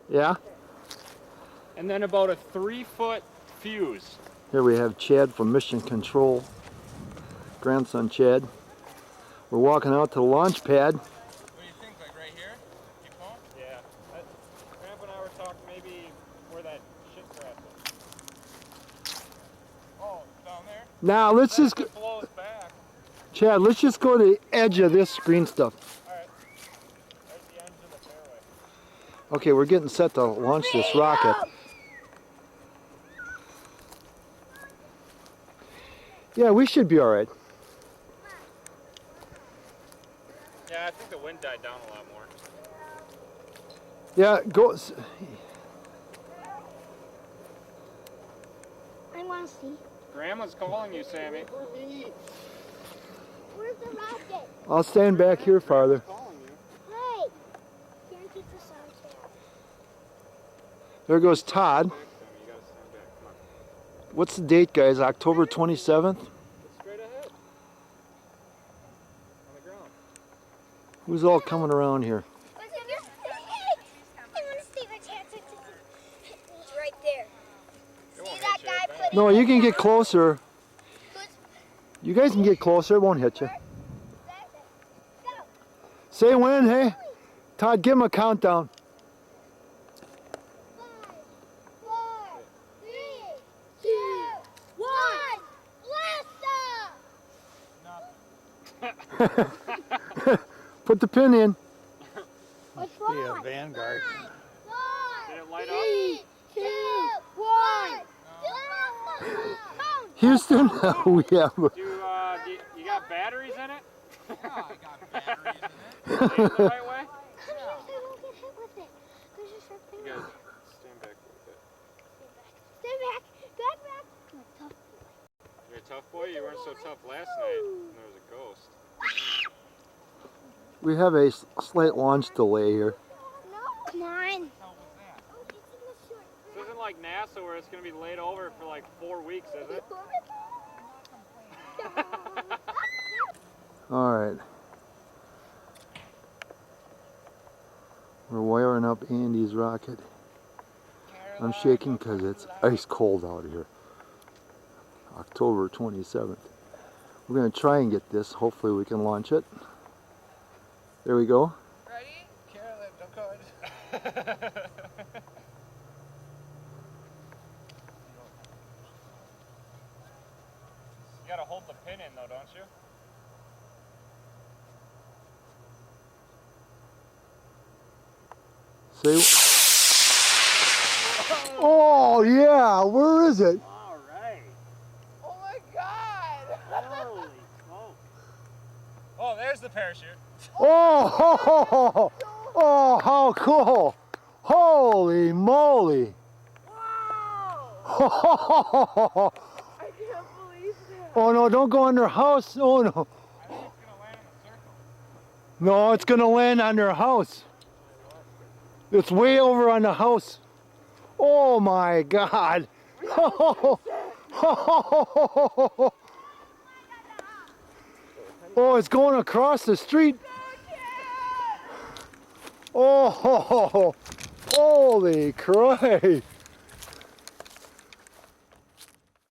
Yeah? And then about a 3-foot fuse. Here we have Chad from Mission Control. Grandson Chad. We're walking out to the launch pad. What do you think, like right here? Keep going? Yeah. Grandpa and I were talking maybe where that shit crap is. Oh, down there? Now let's just go, It blows back. Chad, let's just go to the edge of this green stuff. Alright. There's the ends of the fairway. Okay, we're getting set to launch this rocket. Yeah, we should be alright. Yeah, I think the wind died down a lot more. Yeah, go. I want to see. Grandma's calling you, Sammy. Where's the rocket? I'll stand back here farther. Calling you. Hey! Can't get the sound channel. There goes Todd. Back, Sammy. You gotta stand back. Come on. What's the date, guys? October 27th? Look straight ahead. On the ground. Who's all coming around here? I want to see my chance. It's right there. It won't See that hit you. guy put No, you can get closer. You guys can get closer. It won't hit you. Say when, hey? Todd, give him a countdown. 5, 4, 3, 2, 1. Blast off! Put the pin in. What's wrong? Yeah, Vanguard. 5, Did it light 4, 3, 2, 1. Houston, we have. You got batteries in it? Yeah, I got batteries in it. Is it the right way? You guys stand back a little bit. Stay back. Back. You're a tough boy? You weren't so tough last night when there was a ghost. We have a slight launch delay here. No. Come on. This isn't like NASA where it's going to be laid over for like 4 weeks, is it? All right. We're wiring up Andy's rocket. I'm shaking because it's ice cold out here. October 27th. We're going to try and get this. Hopefully we can launch it. There we go. Ready? Carolyn, don't go. You got to hold the pin in though, don't you? Say. Oh yeah, where is it? All right. Oh my God! Holy smoke. Oh, there's the parachute. Oh, oh, how cool! Holy moly! Wow! I can't believe that. Oh no, don't go on their house. Oh no. I think it's gonna land in a circle. No, it's gonna land on their house. It's way over on the house. Oh my God. Oh, it's going across the street. Oh, holy Christ.